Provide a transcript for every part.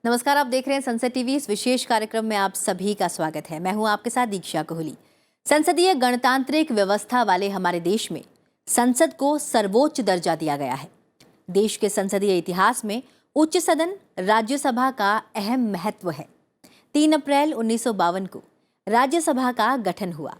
नमस्कार, आप देख रहे हैं संसद टीवी। इस विशेष कार्यक्रम में आप सभी का स्वागत है। मैं हूं आपके साथ दीक्षा कोहली। संसदीय गणतांत्रिक व्यवस्था वाले हमारे देश में संसद को सर्वोच्च दर्जा दिया गया है। देश के संसदीय इतिहास में उच्च सदन राज्यसभा का अहम महत्व है। 3 अप्रैल 1952 को राज्यसभा का गठन हुआ।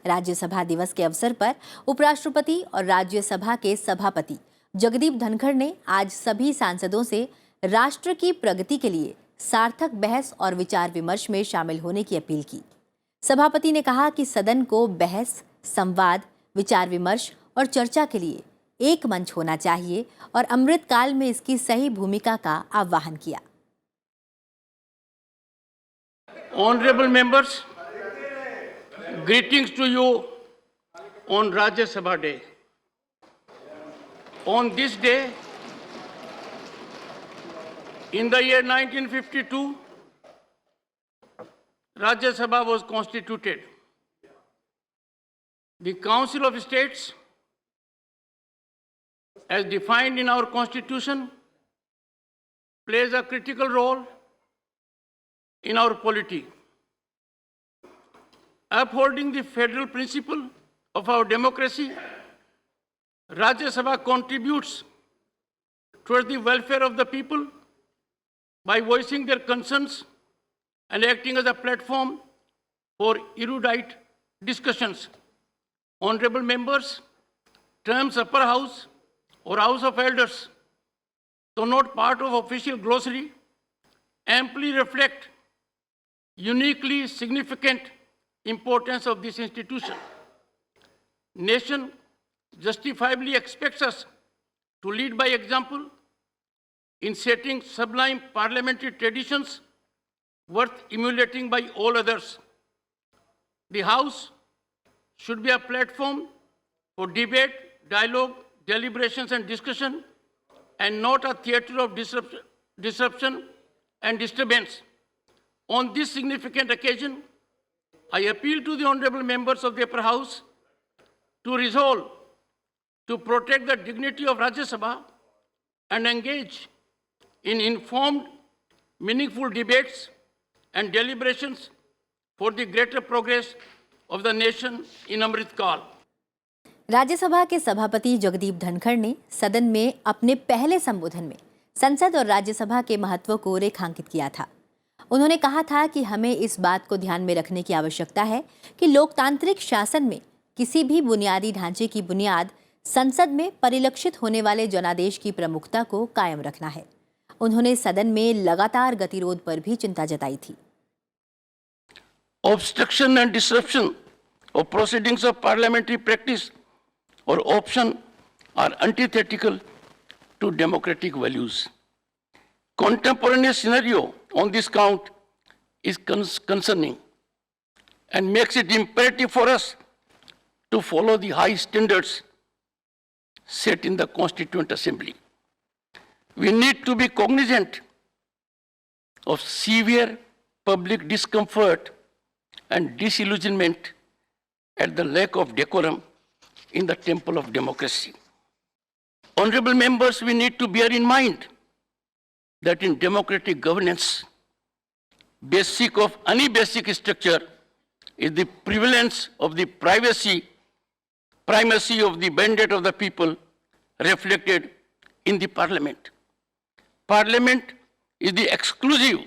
राज्यसभा दिवस के अवसर पर उपराष्ट्रपति और राज्यसभा के सभापति जगदीप धनखड़ ने आज सभी सांसदों से राष्ट्र की प्रगति के लिए सार्थक बहस और विचार विमर्श में शामिल होने की अपील की। सभापति ने कहा कि सदन को बहस, संवाद, विचार विमर्श और चर्चा के लिए एक मंच होना चाहिए और अमृत काल में इसकी सही भूमिका का आह्वान किया। Honorable members, greetings to you on Rajya Sabha Day. On this day, in the year 1952, Rajya Sabha was constituted. The Council of States, as defined in our Constitution, plays a critical role in our polity. Upholding the federal principle of our democracy, Rajya Sabha contributes towards the welfare of the people by voicing their concerns and acting as a platform for erudite discussions. Honorable members, terms upper house or house of elders, though not part of official glossary, amply reflect uniquely significant importance of this institution. Nation justifiably expects us to lead by example in setting sublime parliamentary traditions worth emulating by all others. The House should be a platform for debate, dialogue, deliberations and discussion, and not a theatre of disruption and disturbance. On this significant occasion, I appeal to the honorable members of the upper house to resolve to protect the dignity of Rajya Sabha and engage in informed, meaningful debates and deliberations for the greater progress of the nation in Amrit Kal. Rajya Sabha के सभापति जगदीप धनखड़ ने सदन में अपने पहले संबोधन में संसद और राज्यसभा के महत्व को रेखांकित किया था। उन्होंने कहा था कि हमें इस बात को ध्यान में रखने की आवश्यकता है कि लोकतांत्रिक शासन में किसी भी बुनियादी ढांचे की बुनियाद संसद में परिलक्षित होने वाले जनादेश की प्रमुखता को कायम रखना है। उन्होंने सदन में लगातार गतिरोध पर भी चिंता जताई थी। Obstruction and disruption of proceedings of parliamentary practice or option are antithetical to democratic values. Contemporaneous scenario on this count is concerning and makes it imperative for us to follow the high standards set in the Constituent Assembly. We need to be cognizant of severe public discomfort and disillusionment at the lack of decorum in the temple of democracy. Honorable members, we need to bear in mind that in democratic governance, basic of any basic structure is the prevalence of the primacy of the mandate of the people reflected in the parliament. Parliament is the exclusive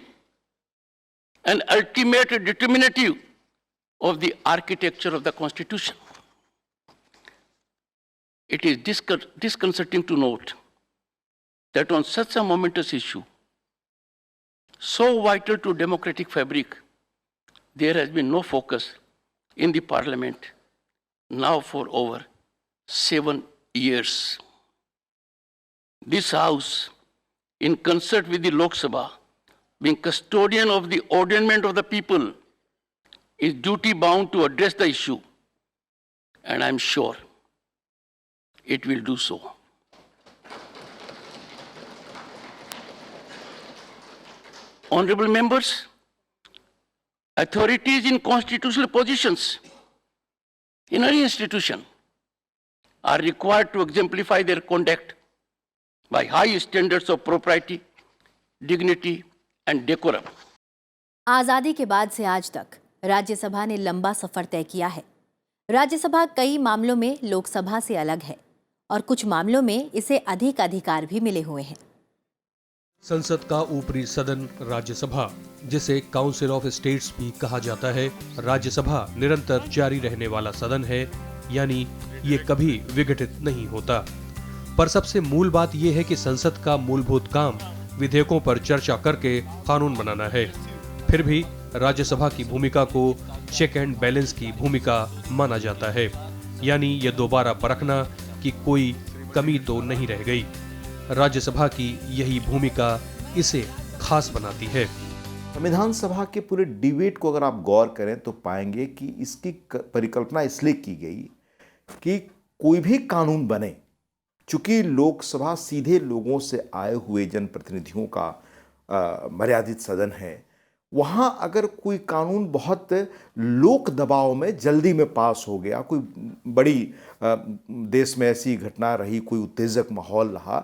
and ultimate determinative of the architecture of the Constitution. It is disconcerting to note that on such a momentous issue, so vital to democratic fabric, there has been no focus in the Parliament now for over 7 years. This House, in concert with the Lok Sabha, being custodian of the ordainment of the people, is duty bound to address the issue, and I am sure it will do so. Honorable members, authorities in constitutional positions in any institution are required to exemplify their conduct by high standards of propriety, dignity, and decorum. आजादी के बाद से आज तक राज्यसभा ने लंबा सफर तय किया है। राज्यसभा कई मामलों में लोकसभा से अलग है और कुछ मामलों में इसे अधिक अधिकार भी मिले हुए हैं। संसद का ऊपरी सदन राज्यसभा, जिसे काउंसिल ऑफ स्टेट्स भी कहा जाता है, राज्यसभा निरंतर जारी रहने वाला सदन है, यानी ये कभी विघटित नहीं होता। पर सबसे मूल बात यह है कि संसद का मूलभूत काम विधेयकों पर चर्चा करके कानून बनाना है। फिर भी राज्यसभा की भूमिका को चेक एंड बैलेंस की भूमिका माना जाता है, यानी ये दोबारा परखना कि कोई कमी तो नहीं रह गई। राज्यसभा की यही भूमिका इसे खास बनाती है। संविधान सभा के पूरे डिबेट को अगर आप गौर करें तो पाएंगे कि इसकी परिकल्पना इसलिए की गई कि कोई भी कानून बने, चूंकि लोकसभा सीधे लोगों से आए हुए जनप्रतिनिधियों का मर्यादित सदन है, वहाँ अगर कोई कानून बहुत लोक दबाव में जल्दी में पास हो गया, कोई बड़ी देश में ऐसी घटना रही, कोई उत्तेजक माहौल रहा,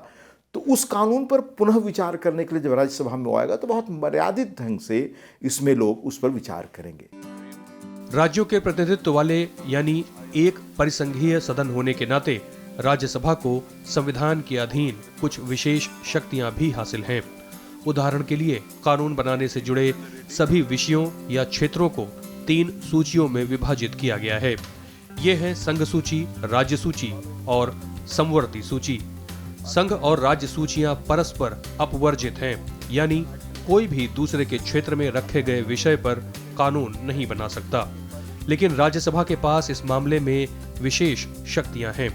तो उस कानून पर पुनः विचार करने के लिए जब राज्यसभा में आएगा तो बहुत मर्यादित ढंग से इसमें लोग उस पर विचार करेंगे। राज्यों के प्रतिनिधित्व वाले यानी एक परिसंघीय सदन होने के नाते राज्यसभा को संविधान के अधीन कुछ विशेष शक्तियां भी हासिल हैं। उदाहरण के लिए कानून बनाने से जुड़े सभी विषयों या क्षेत्रों को 3 सूचियों में विभाजित किया गया है। ये हैं संघ सूची, राज्य सूची और समवर्ती सूची। संघ और राज्य सूचियां परस्पर अपवर्जित हैं, यानी कोई भी दूसरे के क्षेत्र में रखे गए विषय पर कानून नहीं बना सकता। लेकिन राज्यसभा के पास इस मामले में विशेष शक्तियां हैं।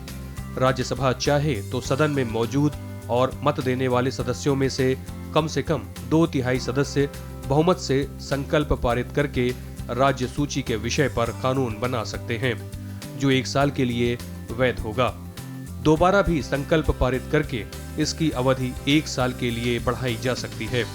राज्यसभा चाहे तो सदन में मौजूद और मत देने वाले सदस्यों में से कम 2/3 सदस्य बहुमत से संकल्प पारित करके राज्य सूची के विषय पर कानून बना सकते हैं, जो 1 साल के लिए वैध होगा। दोबारा भी संकल्प पारित करके इसकी अवधि 1 साल के लिए बढ़ाई जा सकती है।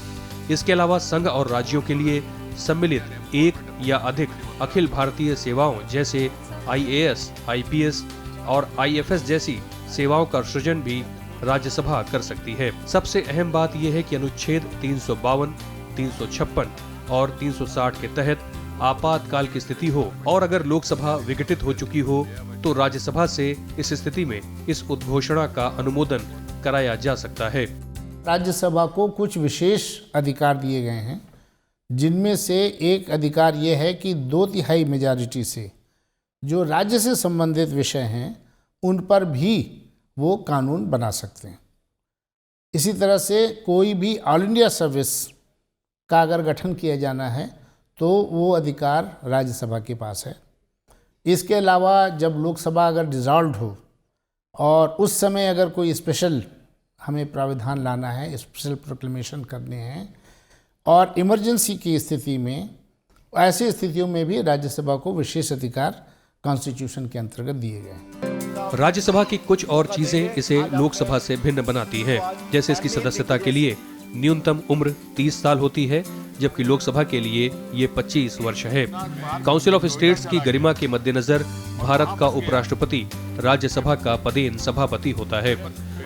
इसके अलावा संघ और राज्यों के लिए सम्मिलित 1 या अधिक अखिल भारतीय सेवाओं जैसे IAS, IPS और IFS जैसी सेवाओं का सृजन भी राज्यसभा कर सकती है। सबसे अहम बात यह है कि अनुच्छेद 352, 356 और 360 के तहत आपातकाल की स्थिति हो और अगर लोकसभा विघटित हो चुकी हो तो राज्यसभा से इस स्थिति में इस उद्घोषणा का अनुमोदन कराया जा सकता है। राज्यसभा को कुछ विशेष अधिकार दिए गए हैं, जिनमें से एक अधिकार यह है कि 2/3 मेजॉरिटी से जो राज्य से संबंधित विषय हैं उन पर भी वो कानून बना सकते हैं। इसी तरह से कोई भी ऑल इंडिया सर्विस का अगर गठन किया जाना है तो वो अधिकार राज्यसभा के पास है। इसके अलावा जब लोकसभा अगर डिसॉल्व हो और उस समय अगर कोई स्पेशल हमें प्राविधान लाना है, स्पेशल प्रोक्लेमेशन करने हैं और इमरजेंसी की स्थिति में, ऐसी स्थितियों में भी राज्यसभा को विशेष अधिकार कॉन्स्टिट्यूशन के अंतर्गत दिए गए हैं। राज्यसभा की कुछ और चीजें इसे लोकसभा से भिन्न बनाती हैं, जैसे इसकी सदस्यता के लिए न्यूनतम उम्र 30 साल होती है, जबकि लोकसभा के लिए ये 25 वर्ष है। काउंसिल ऑफ स्टेट्स की गरिमा के मद्देनजर भारत का उपराष्ट्रपति राज्यसभा का पदेन सभापति होता है।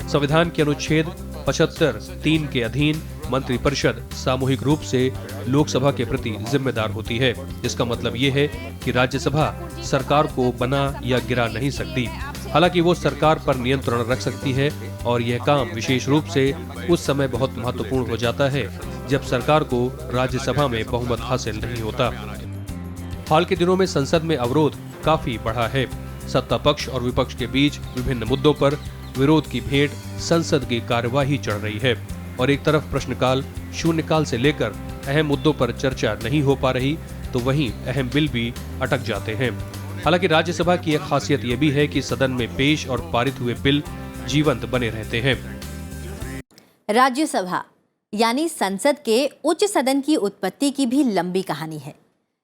संविधान के अनुच्छेद 75(3) के अधीन मंत्रिपरिषद सामूहिक रूप से लोकसभा के प्रति जिम्मेदार होती है। इसका मतलब ये है कि राज्यसभा सरकार को बना या गिरा नहीं सकती। हालांकि वो सरकार पर नियंत्रण रख सकती है और यह काम विशेष रूप से उस समय बहुत महत्वपूर्ण हो जाता है जब सरकार को राज्यसभा में बहुमत हासिल नहीं होता। हाल के दिनों में संसद में अवरोध काफी बढ़ा है। सत्ता पक्ष और विपक्ष के बीच विभिन्न मुद्दों पर विरोध की भेंट संसद की कार्यवाही चढ़ रही है और एक तरफ प्रश्नकाल, शून्यकाल से लेकर अहम मुद्दों पर चर्चा नहीं हो पा रही, तो वहीं अहम बिल भी अटक जाते हैं। हालांकि राज्यसभा की एक खासियत ये भी है कि सदन में पेश और पारित हुए बिल जीवंत बने रहते हैं। राज्यसभा यानी संसद के उच्च सदन की उत्पत्ति की भी लंबी कहानी है।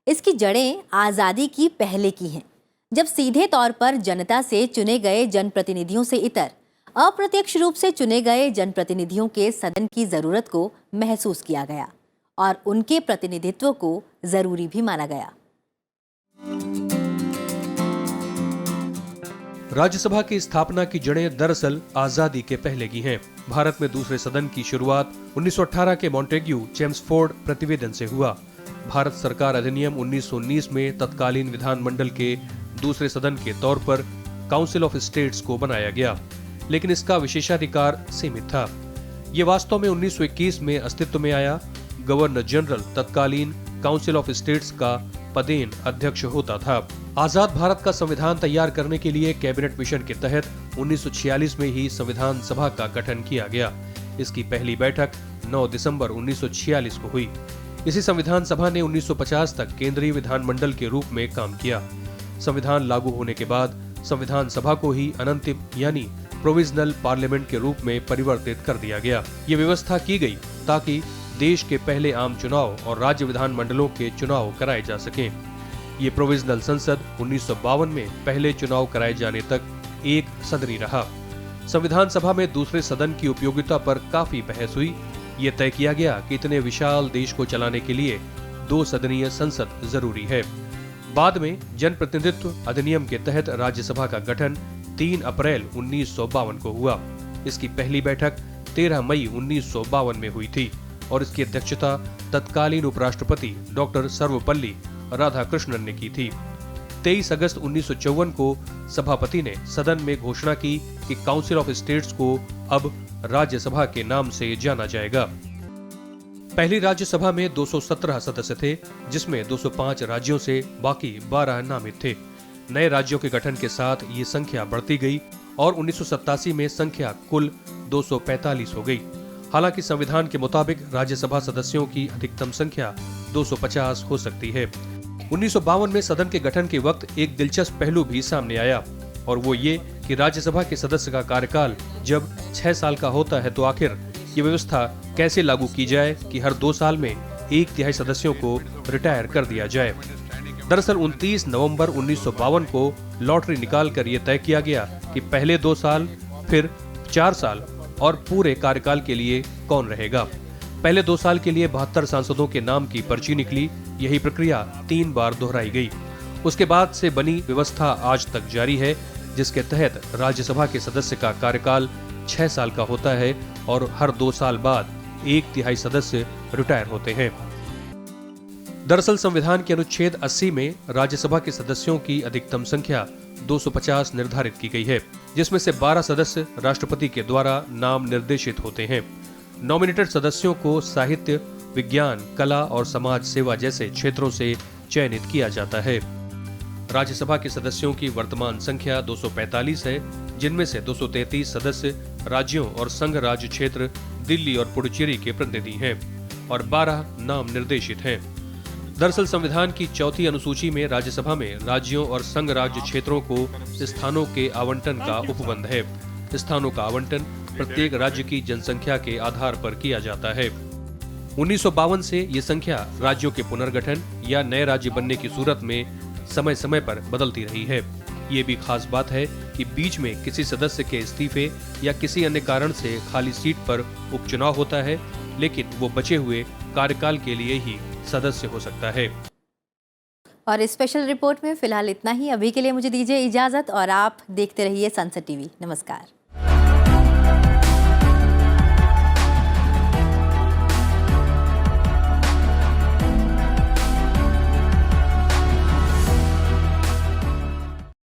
इसकी जड़ें आजादी की पहले की हैं, जब सीधे तौर पर जनता से चुने गए जनप्रतिनिधियों से इतर अप्रत्यक्ष रूप से चुने गए जनप्रतिनिधियों के सदन की जरूरत को महसूस किया गया और उनके प्रतिनिधित्व को जरूरी भी माना गया। राज्यसभा की स्थापना की जड़ें दरअसल आजादी के पहले की हैं। भारत में दूसरे सदन की शुरुआत 1918 के मॉन्टेग्यू चेम्सफोर्ड प्रतिवेदन से हुआ। भारत सरकार अधिनियम 1919 में तत्कालीन विधानमंडल के दूसरे सदन के तौर पर काउंसिल ऑफ स्टेट्स को बनाया गया, लेकिन इसका विशेषाधिकार सीमित था। ये वास्तव में 1921 में अस्तित्व में आया। गवर्नर जनरल तत्कालीन काउंसिल ऑफ स्टेट्स का पदेन अध्यक्ष होता था। आजाद भारत का संविधान तैयार करने के लिए कैबिनेट मिशन के तहत 1946 में ही संविधान सभा का गठन किया गया। इसकी पहली बैठक 9 दिसंबर 1946 को हुई। इसी संविधान सभा ने 1950 तक केंद्रीय विधानमंडल के रूप में काम किया। संविधान लागू होने के बाद संविधान सभा को ही अनंतिम यानी प्रोविजनल पार्लियामेंट के रूप में परिवर्तित कर दिया गया। ये व्यवस्था की गई ताकि देश के पहले आम चुनाव और राज्य विधानमंडलों के चुनाव कराए जा सकें। ये प्रोविजनल संसद 1952 में पहले चुनाव कराए जाने तक एक सदनी रहा। संविधान सभा में दूसरे सदन की उपयोगिता पर काफी बहस हुई। ये तय किया गया कि इतने विशाल देश को चलाने के लिए 2 सदनीय संसद जरूरी है। बाद में जनप्रतिनिधित्व अधिनियम के तहत राज्यसभा का गठन 3 अप्रैल 1952 को हुआ। इसकी पहली बैठक 13 मई 1952 में हुई थी और इसकी अध्यक्षता तत्कालीन उपराष्ट्रपति डॉक्टर सर्वपल्ली राधाकृष्णन ने की थी। 23 अगस्त 1954 को सभापति ने सदन में घोषणा की कि काउंसिल ऑफ स्टेट्स को अब राज्यसभा के नाम से जाना जाएगा। पहली राज्यसभा में 217 सदस्य थे, जिसमें 205 राज्यों से बाकी 12 नामित थे। नए राज्यों के गठन के साथ ये संख्या बढ़ती गई और 1987 में संख्या कुल 245 हो गई। हालांकि संविधान के मुताबिक राज्यसभा सदस्यों की अधिकतम संख्या 250 हो सकती है। 1952 में सदन के गठन के वक्त एक दिलचस्प पहलू भी सामने आया और वो ये कि राज्यसभा के सदस्य का कार्यकाल जब 6 साल का होता है तो आखिर ये व्यवस्था कैसे लागू की जाए कि हर 2 साल में 1/3 सदस्यों को रिटायर कर दिया जाए। दरअसल 29 नवंबर 1952 को लॉटरी निकालकर ये तय किया गया कि पहले 2 साल, फिर 4 साल और पूरे कार्यकाल के लिए कौन रहेगा। पहले 2 साल के लिए 72 सांसदों के नाम की पर्ची निकली। यही प्रक्रिया 3 बार दोहराई गई। उसके बाद से बनी व्यवस्था आज तक जारी है, जिसके तहत राज्यसभा के सदस्य का कार्यकाल 6 साल का होता है और हर 2 साल बाद 1/3 सदस्य रिटायर होते हैं। दरअसल संविधान के अनुच्छेद 80 में राज्यसभा के सदस्यों की अधिकतम संख्या 250 निर्धारित की गई है, जिसमें से 12 सदस्य राष्ट्रपति के द्वारा नाम निर्देशित होते हैं। नॉमिनेटेड सदस्यों को साहित्य, विज्ञान, कला और समाज सेवा जैसे क्षेत्रों से चयनित किया जाता है। राज्यसभा के सदस्यों की वर्तमान संख्या 245 है, जिनमें से 233 सदस्य राज्यों और संघ राज्य क्षेत्र दिल्ली और पुडुचेरी के प्रतिनिधि हैं और 12 नाम निर्देशित हैं। दरअसल संविधान की 4वीं अनुसूची में राज्यसभा में राज्यों और संघ राज्य क्षेत्रों को स्थानों के आवंटन का उपबंध है। स्थानों का आवंटन प्रत्येक राज्य की जनसंख्या के आधार पर किया जाता है। 1952 से ये संख्या राज्यों के पुनर्गठन या नए राज्य बनने की सूरत में समय समय पर बदलती रही है। ये भी खास बात है कि बीच में किसी सदस्य के इस्तीफे या किसी अन्य कारण से खाली सीट पर उपचुनाव होता है, लेकिन वो बचे हुए कार्यकाल के लिए ही सदस्य हो सकता है। और इस स्पेशल रिपोर्ट में फिलहाल इतना ही। अभी के लिए मुझे दीजिए इजाजत और आप देखते रहिए संसद टीवी। नमस्कार।